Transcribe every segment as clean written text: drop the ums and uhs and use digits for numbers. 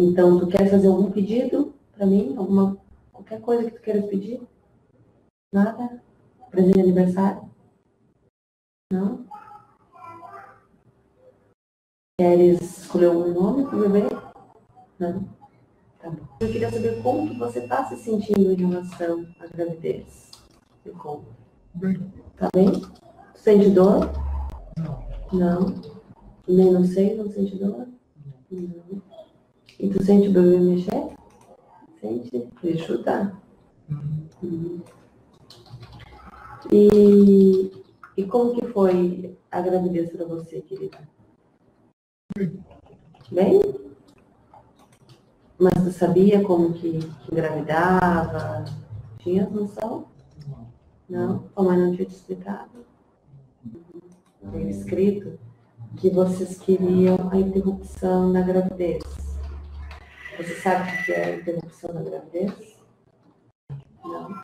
Então, tu quer fazer algum pedido para mim? Qualquer coisa que tu queira pedir? Nada? Presente de aniversário? Não? Queres escolher algum nome para o bebê? Não? Tá bom. Eu queria saber como que você está se sentindo em relação à gravidez. Me conta. Bem. Tá bem? Tu sente dor? Não. Não. Nem não sente dor? Não. E tu sente o bebê mexer? Sente? Deixa eu chutar. E como que foi a gravidez para você, querida? Bem? Mas tu sabia como que engravidava? Tinha noção? Não? Tua mãe não tinha te explicado? Tem escrito que vocês queriam a interrupção da gravidez. Você sabe o que é a interrupção da gravidez? Não.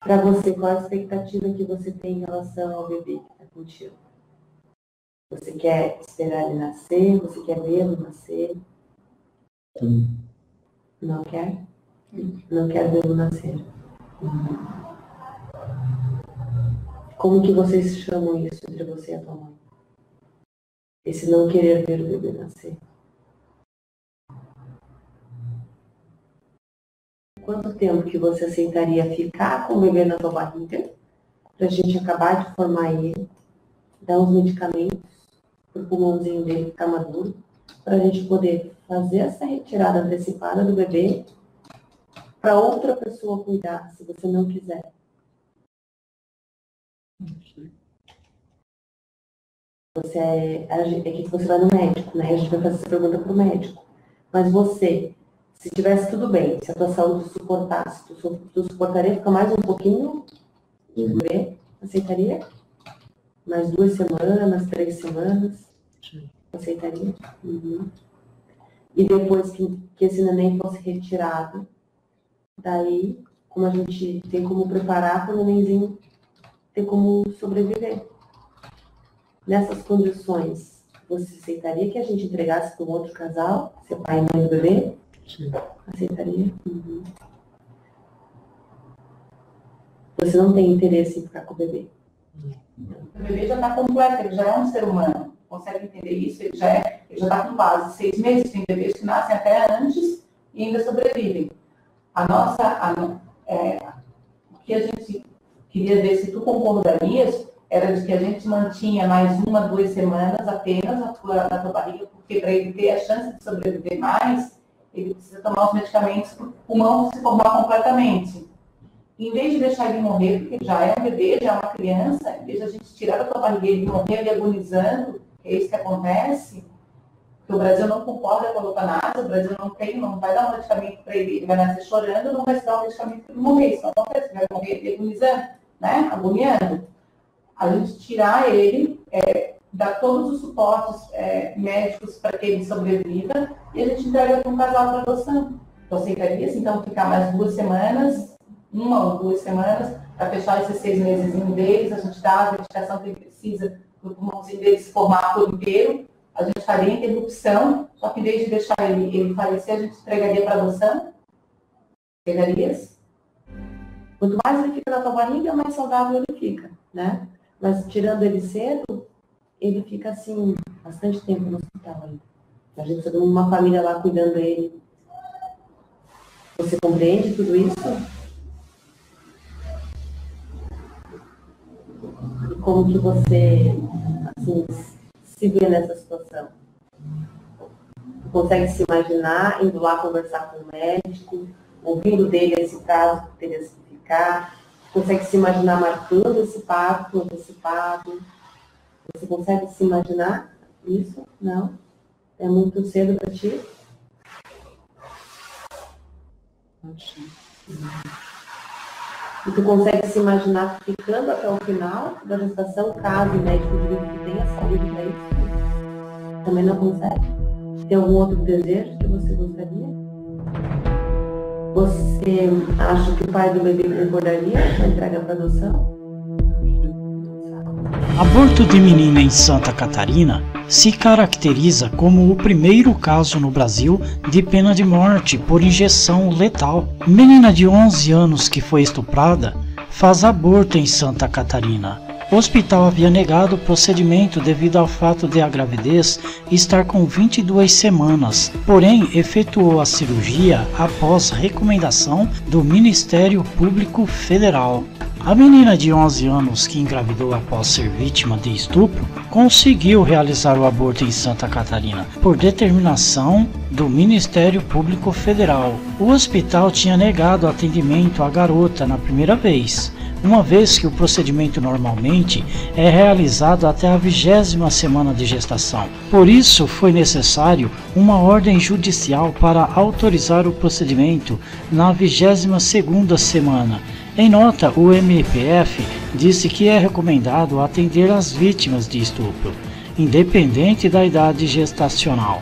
Para você, qual a expectativa que você tem em relação ao bebê que está contigo? Você quer esperar ele nascer? Você quer vê-lo nascer? Não quer? Não quer vê-lo nascer. Como que vocês chamam isso entre você e a tua mãe? Esse não querer ver o bebê nascer. Quanto tempo que você aceitaria ficar com o bebê na tua barriga, para a gente acabar de formar ele, dar uns medicamentos para o pulmãozinho dele ficar maduro, para a gente poder fazer essa retirada antecipada do bebê para outra pessoa cuidar, se você não quiser? É que você vai no médico, né? A gente vai fazer essa pergunta para o médico. Mas você, se tivesse tudo bem, se a tua saúde suportasse, tu suportaria ficar mais um pouquinho e ver? Aceitaria? Mais 2 semanas, 3 semanas? Sim. Aceitaria? Uhum. E depois que esse neném fosse retirado, daí, como a gente tem como preparar para o nenenzinho ter como sobreviver. Nessas condições, você aceitaria que a gente entregasse para um outro casal, ser pai e mãe do bebê? Sim. Aceitaria? Uhum. Você não tem interesse em ficar com o bebê? O bebê já está completo, ele já é um ser humano. Consegue entender isso? Ele já está com quase 6 meses. Tem bebês que nascem até antes e ainda sobrevivem. O que a gente queria ver se tu concordarias era de que a gente mantinha mais 1, 2 semanas apenas na tua barriga, porque para ele ter a chance de sobreviver mais, ele precisa tomar os medicamentos para o pulmão se formar completamente. Em vez de deixar ele morrer, porque já é um bebê, já é uma criança, em vez de a gente tirar da tua barriga e ele morrer ali agonizando, que é isso que acontece, porque o Brasil não concorda com a eutanásia, o Brasil não vai dar um medicamento para ele, ele vai nascer chorando, não vai se dar um medicamento para ele morrer, isso não acontece, ele vai morrer ali agonizando, né, agoniando. A gente tirar ele, dar todos os suportes médicos para que ele sobreviva e a gente entrega para um casal para adoção. Tu aceitarias, então, ficar mais 2 semanas, 1 ou 2 semanas, para fechar esses 6 meses deles, a gente dá a medicação que ele precisa para o pulmãozinho dele se formar por inteiro, a gente faria a interrupção, só que em vez de deixar ele falecer, a gente entregaria para adoção? Pegarias? Quanto mais ele fica na tua barriga, mais saudável ele fica, né? Mas tirando ele cedo, ele fica assim, bastante tempo no hospital ainda. A gente precisa de uma família lá cuidando dele. Você compreende tudo isso? E como que você, assim, se vê nessa situação? Consegue se imaginar indo lá conversar com o médico, ouvindo dele esse caso que teria que ficar? Consegue se imaginar marcando esse parto antecipado? Você consegue se imaginar isso? Não? É muito cedo para ti? E tu consegue se imaginar ficando até o final da gestação, caso o médico diga que tenha saúde para isso? Também não consegue? Tem algum outro desejo que você gostaria? Você acha que o pai do bebê concordaria com a entrega para adoção? Aborto de menina em Santa Catarina se caracteriza como o primeiro caso no Brasil de pena de morte por injeção letal. Menina de 11 anos que foi estuprada faz aborto em Santa Catarina. O hospital havia negado o procedimento devido ao fato de a gravidez estar com 22 semanas, porém efetuou a cirurgia após recomendação do Ministério Público Federal. A menina de 11 anos que engravidou após ser vítima de estupro conseguiu realizar o aborto em Santa Catarina por determinação do Ministério Público Federal. O hospital tinha negado atendimento à garota na primeira vez, uma vez que o procedimento normalmente é realizado até a 20ª semana de gestação. Por isso, foi necessário uma ordem judicial para autorizar o procedimento na 22ª semana. Em nota, o MPF disse que é recomendado atender as vítimas de estupro, independente da idade gestacional.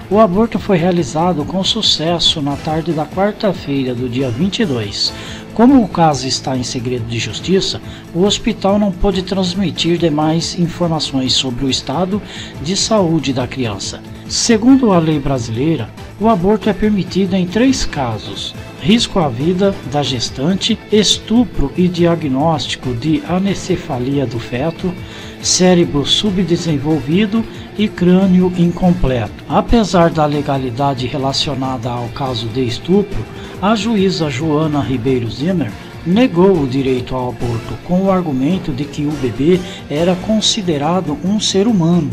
O aborto foi realizado com sucesso na tarde da quarta-feira do dia 22. Como o caso está em segredo de justiça, o hospital não pôde transmitir demais informações sobre o estado de saúde da criança. Segundo a lei brasileira, o aborto é permitido em 3 casos: risco à vida da gestante, estupro e diagnóstico de anencefalia do feto, cérebro subdesenvolvido e crânio incompleto. Apesar da legalidade relacionada ao caso de estupro, a juíza Joana Ribeiro Zimmer negou o direito ao aborto com o argumento de que o bebê era considerado um ser humano.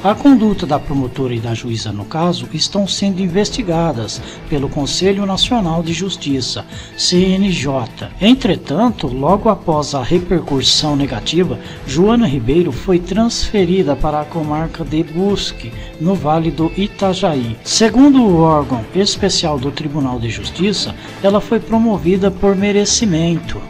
A conduta da promotora e da juíza no caso estão sendo investigadas pelo Conselho Nacional de Justiça, CNJ. Entretanto, logo após a repercussão negativa, Joana Ribeiro foi transferida para a comarca de Brusque, no Vale do Itajaí. Segundo o órgão especial do Tribunal de Justiça, ela foi promovida por merecimento.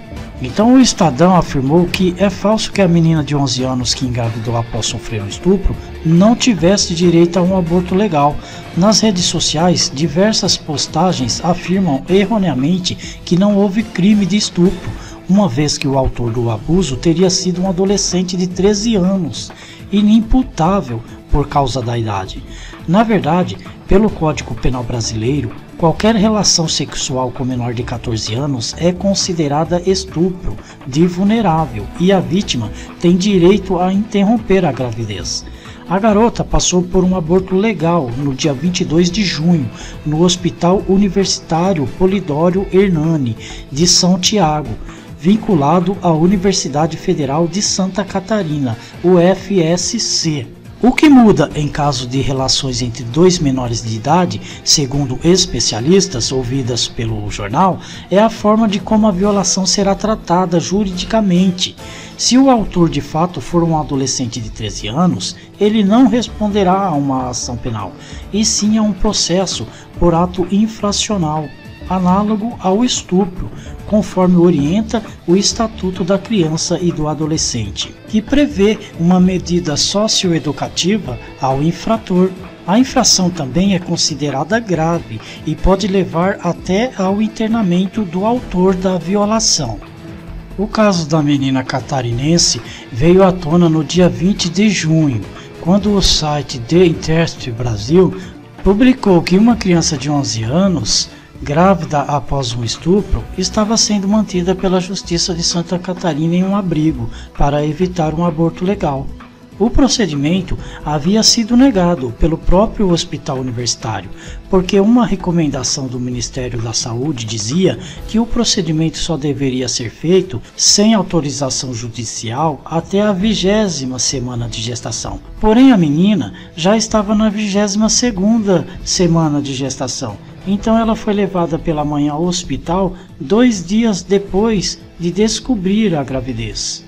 Então o Estadão afirmou que é falso que a menina de 11 anos que engravidou após sofrer um estupro não tivesse direito a um aborto legal. Nas redes sociais, diversas postagens afirmam erroneamente que não houve crime de estupro, uma vez que o autor do abuso teria sido um adolescente de 13 anos, inimputável por causa da idade. Na verdade, pelo Código Penal brasileiro, qualquer relação sexual com menor de 14 anos é considerada estupro de vulnerável e a vítima tem direito a interromper a gravidez. A garota passou por um aborto legal no dia 22 de junho, no Hospital Universitário Polidório Hernani, de São Tiago, vinculado à Universidade Federal de Santa Catarina, UFSC. O que muda em caso de relações entre 2 menores de idade, segundo especialistas ouvidas pelo jornal, é a forma de como a violação será tratada juridicamente. Se o autor de fato for um adolescente de 13 anos, ele não responderá a uma ação penal, e sim a um processo por ato infracional, análogo ao estupro, conforme orienta o Estatuto da Criança e do Adolescente, que prevê uma medida socioeducativa ao infrator. A infração também é considerada grave e pode levar até ao internamento do autor da violação. O caso da menina catarinense veio à tona no dia 20 de junho, quando o site The Intercept Brasil publicou que uma criança de 11 anos, grávida após um estupro, estava sendo mantida pela Justiça de Santa Catarina em um abrigo para evitar um aborto legal. O procedimento havia sido negado pelo próprio hospital universitário, porque uma recomendação do Ministério da Saúde dizia que o procedimento só deveria ser feito sem autorização judicial até a 20ª semana de gestação. Porém, a menina já estava na 22ª semana de gestação, então ela foi levada pela mãe ao hospital 2 dias depois de descobrir a gravidez.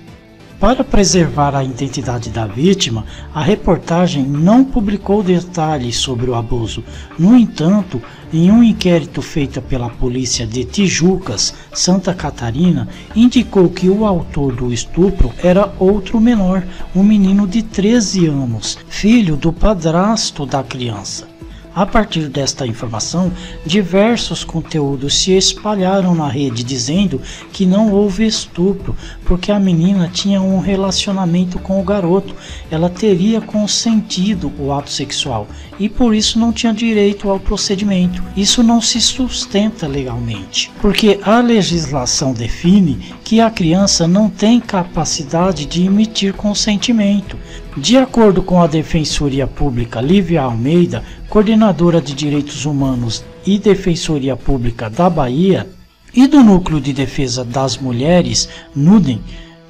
Para preservar a identidade da vítima, a reportagem não publicou detalhes sobre o abuso. No entanto, em um inquérito feito pela polícia de Tijucas, Santa Catarina, indicou que o autor do estupro era outro menor, um menino de 13 anos, filho do padrasto da criança. A partir desta informação, diversos conteúdos se espalharam na rede dizendo que não houve estupro, porque a menina tinha um relacionamento com o garoto, ela teria consentido o ato sexual e por isso não tinha direito ao procedimento. Isso não se sustenta legalmente, porque a legislação define que a criança não tem capacidade de emitir consentimento. De acordo com a Defensoria Pública Lívia Almeida, coordenadora de Direitos Humanos e Defensoria Pública da Bahia, e do Núcleo de Defesa das Mulheres, NUDEM,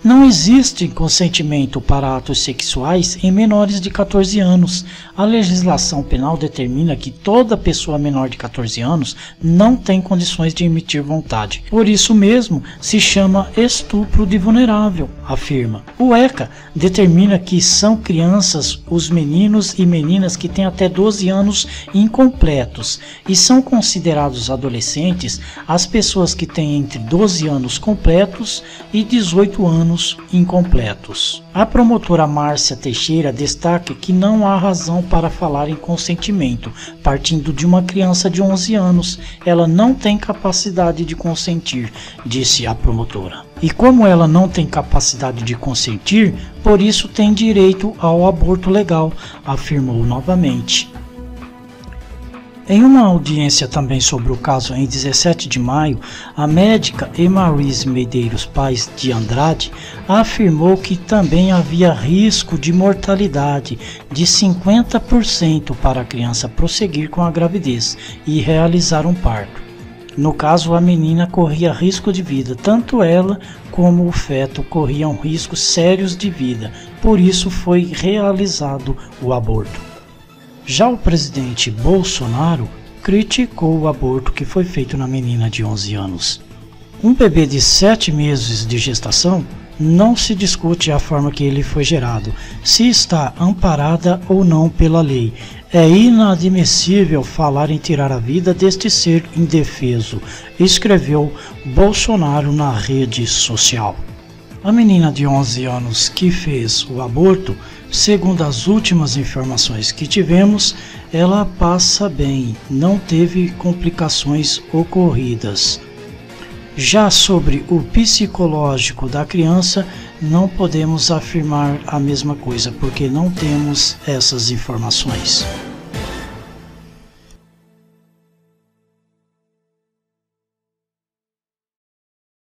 não existe consentimento para atos sexuais em menores de 14 anos. A legislação penal determina que toda pessoa menor de 14 anos não tem condições de emitir vontade. Por isso mesmo, se chama estupro de vulnerável, afirma. O ECA determina que são crianças os meninos e meninas que têm até 12 anos incompletos e são considerados adolescentes as pessoas que têm entre 12 anos completos e 18 anos incompletos. A promotora Márcia Teixeira destaca que não há razão para falar em consentimento, partindo de uma criança de 11 anos. Ela não tem capacidade de consentir, disse a promotora. E como ela não tem capacidade de consentir, por isso tem direito ao aborto legal, afirmou novamente. Em uma audiência também sobre o caso em 17 de maio, a médica Emarise Medeiros Paes de Andrade afirmou que também havia risco de mortalidade de 50% para a criança prosseguir com a gravidez e realizar um parto. No caso, a menina corria risco de vida, tanto ela como o feto corriam riscos sérios de vida, por isso foi realizado o aborto. Já o presidente Bolsonaro criticou o aborto que foi feito na menina de 11 anos. Um bebê de 7 meses de gestação não se discute a forma que ele foi gerado, se está amparada ou não pela lei. É inadmissível falar em tirar a vida deste ser indefeso, escreveu Bolsonaro na rede social. A menina de 11 anos que fez o aborto, segundo as últimas informações que tivemos, ela passa bem, não teve complicações ocorridas. Já sobre o psicológico da criança, não podemos afirmar a mesma coisa, porque não temos essas informações.